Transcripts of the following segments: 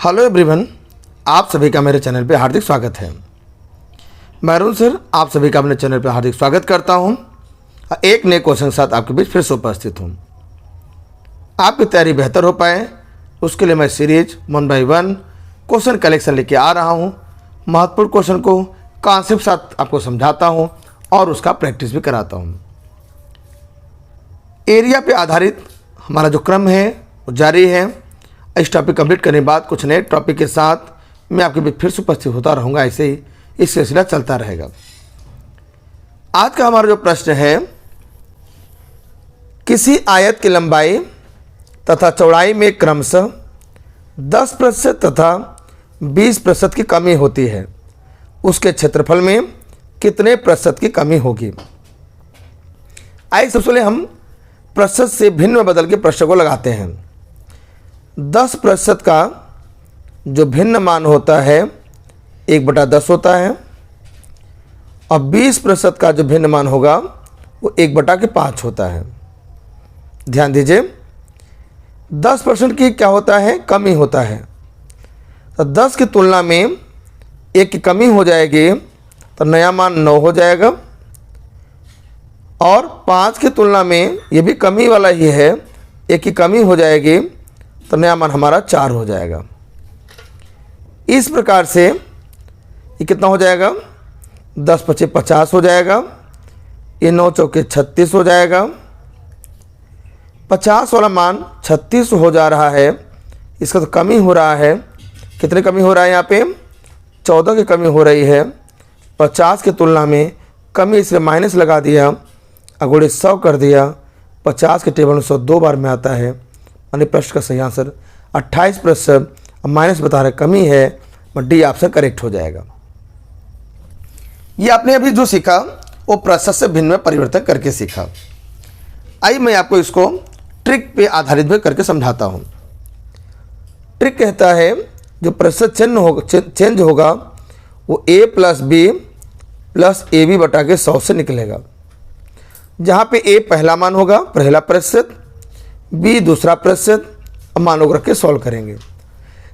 Hello everyone, आप सभी का मेरे चैनल पे हार्दिक स्वागत है। मैं अरुण सर आप सभी का अपने चैनल पे हार्दिक स्वागत करता हूं। एक नए क्वेश्चन के साथ आपके बीच फिर से उपस्थित हूं। आपकी तैयारी बेहतर हो पाए उसके लिए मैं सीरीज 1 by 1 क्वेश्चन कलेक्शन लेके आ रहा हूं। महत्वपूर्ण क्वेश्चन को कॉन्सेप्ट साथ आपको समझाता हूं और उसका प्रैक्टिस भी कराता हूं। एरिया पे आधारित हमारा जो क्रम है वो जारी है। इस टॉपिक कंप्लीट करने के बाद कुछ नए टॉपिक के साथ मैं आपके बीच फिर से उपस्थित होता रहूँगा। ऐसे ही इस सिलसिला चलता रहेगा। आज का हमारा जो प्रश्न है, किसी आयत की लंबाई तथा चौड़ाई में क्रमशः 10% तथा 20% की कमी होती है, उसके क्षेत्रफल में कितने प्रतिशत की कमी होगी। आइए सबसे पहले हम प्रतिशत से भिन्न में बदल के प्रश्न को लगाते हैं। 10% का जो भिन्न मान होता है 1/10 होता है और 20% का जो भिन्न मान होगा वो 1/5 होता है। ध्यान दीजिए, 10% की क्या होता है, कमी होता है। तो 10 की तुलना में 1 की कमी हो जाएगी तो नया मान 9 हो जाएगा और 5 की तुलना में ये भी कमी वाला ही है, 1 की कमी हो जाएगी तो नया मान हमारा 4 हो जाएगा। इस प्रकार से ये कितना हो जाएगा, 10 × 5 = 50 हो जाएगा। ये 9 × 4 = 36 हो जाएगा। 50 वाला मान 36 हो जा रहा है, इसका तो कमी हो रहा है। कितनी कमी हो रहा है, यहाँ पे 14 की कमी हो रही है। 50 की तुलना में कमी, इसलिए माइनस लगा दिया, अगुणे 100 कर दिया। 50 के टेबल में 100 2 बार में आता है, यानी प्रश्न का सही आंसर 28%। माइनस बता रहे कमी है, डी ऑप्शन करेक्ट हो जाएगा। ये आपने अभी जो सीखा वो प्रतिशत से भिन्न में परिवर्तन करके सीखा। आइए मैं आपको इसको ट्रिक पे आधारित भी करके समझाता हूँ। ट्रिक कहता है जो प्रतिशत चेंज होगा वो a + b + ab/100 से निकलेगा। जहाँ पे a पहला मान होगा, पहला प्रतिशत, b दूसरा प्रतिशत, मानों को रख के सॉल्व करेंगे।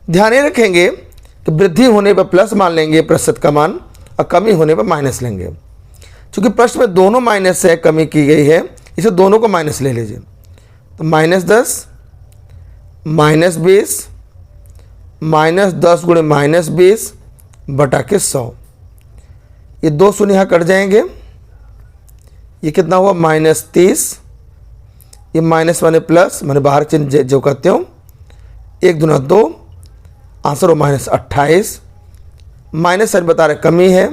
ध्यान ये रखेंगे कि वृद्धि होने पर प्लस मान लेंगे प्रतिशत का मान और कमी होने पर माइनस लेंगे। क्योंकि प्रश्न में दोनों माइनस से कमी की गई है, इसे दोनों को माइनस ले लीजिए। तो -10 -20 -10 × -20/100। ये 2 शून्य यहाँ कट जाएंगे। ये कितना हुआ, -30। ये माइनस माने प्लस, मैंने बाहर चिन्ह जो करते हो, 1 दूना 2, आंसर हो -28। माइनस साइन बता रहे कमी है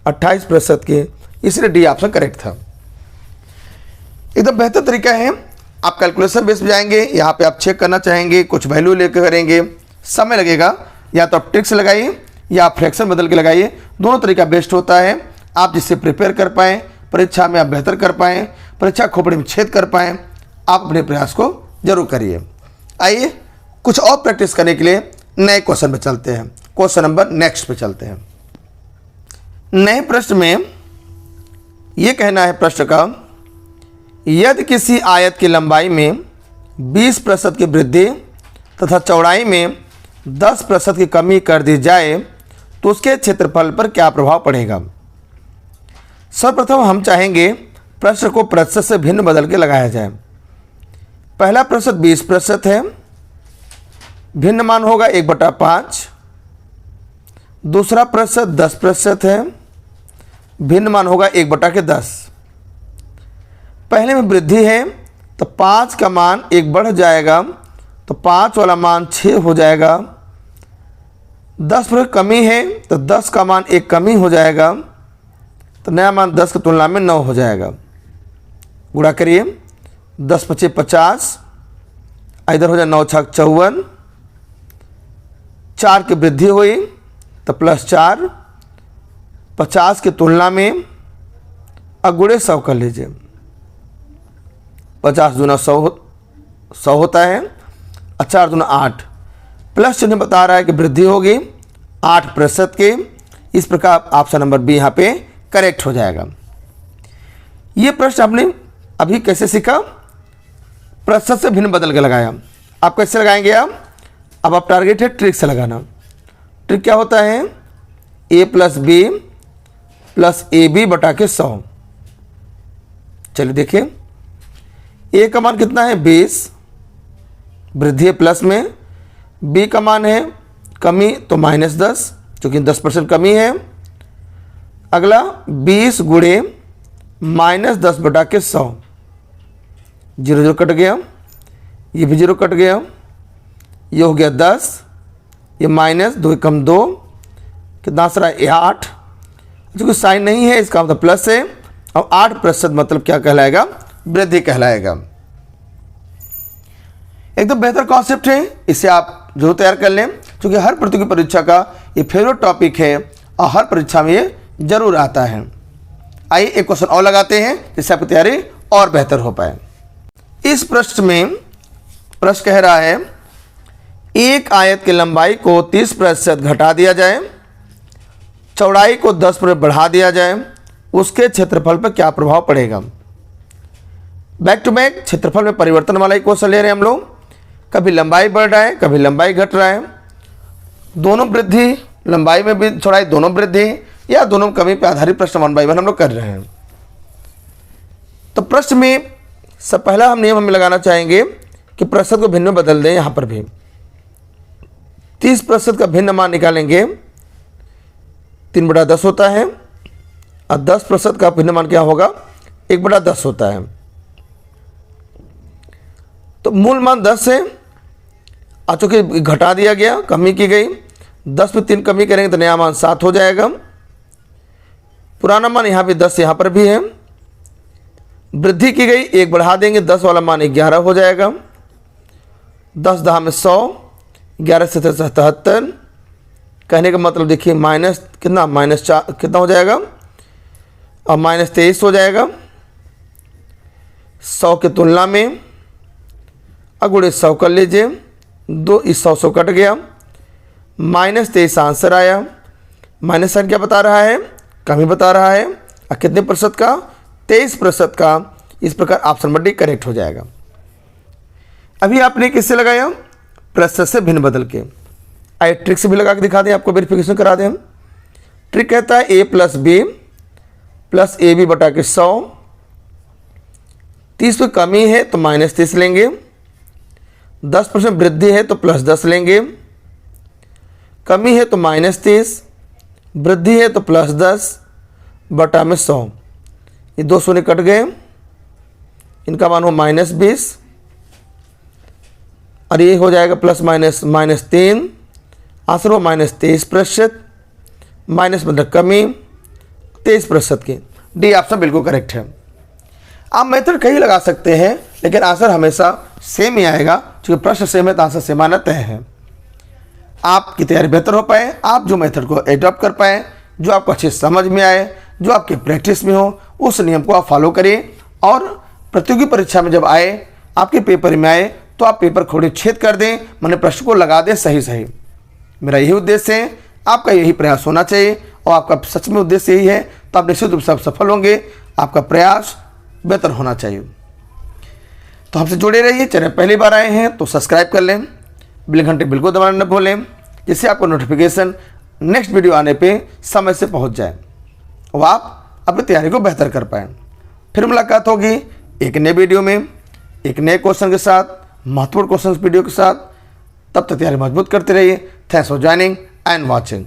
28% की, इसलिए डी ऑप्शन करेक्ट था। एकदम बेहतर तरीका है, आप कैलकुलेशन बेस पे जाएंगे। यहाँ पे आप चेक करना चाहेंगे, कुछ वैल्यू लेकर करेंगे, समय लगेगा। या तो आप ट्रिक्स लगाइए या आप फ्रैक्शन बदल के लगाइए, दोनों तरीका बेस्ट होता है। आप जिससे प्रिपेयर कर पाएँ, परीक्षा में आप बेहतर कर पाएँ, परीक्षा खोपड़ी में छेद कर पाएँ, आप अपने प्रयास को जरूर करिए। आइए कुछ और प्रैक्टिस करने के लिए नए क्वेश्चन पे चलते हैं। क्वेश्चन नंबर नेक्स्ट पे चलते हैं। नए प्रश्न में यह कहना है प्रश्न का, यदि किसी आयत की लंबाई में 20% की वृद्धि तथा चौड़ाई में 10% की कमी कर दी जाए तो उसके क्षेत्रफल पर क्या प्रभाव पड़ेगा। सर्वप्रथम हम चाहेंगे प्रश्न को प्रतिशत से भिन्न बदल के लगाया जाए। पहला प्रतिशत 20% है, भिन्न मान होगा 1/5। दूसरा प्रतिशत 10% है, भिन्न मान होगा 1/10। पहले में वृद्धि है तो 5 का मान 1 बढ़ जाएगा, तो 5 वाला मान 6 हो जाएगा। 10% कमी है तो 10 का मान 1 कमी हो जाएगा, तो नया मान 10 की तुलना में 9 हो जाएगा। गुणा करिए, 10 × 5 = 50, इधर हो जाए 9 × 6 = 54। 4 की वृद्धि हुई तो +4, 50 की तुलना में अगुणे 100 कर लीजिए। 50 दूना 100 होता है, 4 दूना 8, प्लस चिन्ह बता रहा है कि वृद्धि होगी 8% की। इस प्रकार ऑप्शन नंबर बी यहाँ पे करेक्ट हो जाएगा। ये प्रश्न आपने अभी कैसे सीखा, प्रतिशत से भिन्न बदल के लगाया। आप कैसे लगाएंगे, आप अब आप टारगेट है ट्रिक से लगाना। ट्रिक क्या होता है, a plus B plus A B बटा के 100। चलिए देखिए, a का मान कितना है 20, वृद्धि है प्लस में, b का मान है कमी तो -10 क्योंकि 10% कमी है। अगला 20 गुणे -10 बटा के 100, 0 0 कट गया, ये भी 0 कट गया, ये हो गया 10, ये -2 कम 2, कितना आंसर है 8। क्योंकि साइन नहीं है इसका मतलब प्लस है। अब 8% मतलब क्या कहलाएगा, वृद्धि कहलाएगा। एकदम बेहतर कॉन्सेप्ट है, इसे आप जरूर तैयार कर लें क्योंकि हर प्रतियोगी परीक्षा का ये फेवरेट टॉपिक है और हर परीक्षा में ये जरूर आता है। आइए एक क्वेश्चन और लगाते हैं जिससे आपकी तैयारी और बेहतर हो पाए। इस प्रश्न में प्रश्न कह रहा है एक आयत की लंबाई को 30% घटा दिया जाए, चौड़ाई को 10% बढ़ा दिया जाए, उसके क्षेत्रफल पर क्या प्रभाव पड़ेगा। बैक टू बैक क्षेत्रफल में परिवर्तन वाला ही क्वेश्चन ले रहे हैं हम लोग। कभी लंबाई बढ़ रहा है, कभी लंबाई घट रहा है, दोनों वृद्धि, लंबाई में भी चौड़ाई दोनों वृद्धि या दोनों कमी पर आधारित प्रश्न 1/1 हम लोग कर रहे हैं। तो प्रश्न में सब पहला हम नियम हमें लगाना चाहेंगे कि प्रतिशत को भिन्न में बदल दें। यहाँ पर भी 30% का भिन्न मान निकालेंगे, 3/10 होता है, और 10% का भिन्न मान क्या होगा, 1/10 होता है। तो मूल मान 10 है, चूंकि घटा दिया गया, कमी की गई, 10 में 3 कमी करेंगे तो नया मान 7 हो जाएगा। पुराना मान यहाँ पे 10 यहाँ पर भी है, वृद्धि की गई, 1 बढ़ा देंगे, 10 वाला मान 11 हो जाएगा। 10 10 में 100, 11 से 77, कहने का मतलब देखिए माइनस कितना, -4 कितना हो जाएगा, और -23 हो जाएगा 100 की तुलना में। अगुड़े 100 कर लीजिए, 2 इस 100 कट गया, -23 आंसर आया। माइनस साइन क्या बता रहा है, कमी बता रहा है, और कितने प्रतिशत का, 23% का। इस प्रकार ऑप्शन डी करेक्ट हो जाएगा। अभी आपने किससे लगाया, प्रतिशत से भिन्न बदल के। आइए ट्रिक से भी लगा के दिखा दें, आपको वेरिफिकेशन करा दें हम। ट्रिक कहता है a plus B plus A B बटा के 100, 30 पे कमी है तो -30 लेंगे, 10% वृद्धि है तो +10 लेंगे, कमी है तो -30, वृद्धि है तो +10 बटा में 100, ये 2 शून्य कट गए, इनका मान हो -20, और ये हो जाएगा +- -3, आंसर हो -23%, माइनस मतलब कमी, 23% की। डी ऑप्शन बिल्कुल करेक्ट है। आप मेथड कहीं लगा सकते हैं लेकिन आंसर हमेशा सेम ही आएगा, क्योंकि प्रश्न सेम है तो आंसर सेम आना तय है। आपकी तैयारी बेहतर हो पाए, आप जो मेथड को एडॉप्ट कर पाए, जो आपको अच्छे समझ में आए, जो आपके प्रैक्टिस में हो, उस नियम को आप फॉलो करिए। और प्रतियोगी परीक्षा में जब आए, आपके पेपर में आए, तो आप पेपर खोले छेद कर दें, मैंने प्रश्न को लगा दें सही सही। मेरा यही उद्देश्य है, आपका यही प्रयास होना चाहिए, और आपका सच में उद्देश्य यही है तो आप निश्चित रूप से सफल होंगे। आपका प्रयास बेहतर होना चाहिए। तो हमसे जुड़े रहिए। चैनल पहली बार आए हैं तो सब्सक्राइब कर लें, बेल घंटे बिल्कुल दबाना न भूलें, जिससे आपको नोटिफिकेशन नेक्स्ट वीडियो आने पे समय से पहुंच जाए और आप अपनी तैयारी को बेहतर कर पाएँ। फिर मुलाकात होगी एक नए वीडियो में, एक नए क्वेश्चन के साथ, महत्वपूर्ण क्वेश्चन वीडियो के साथ। तब तक तैयारी मजबूत करते रहिए। Thanks for joining and watching.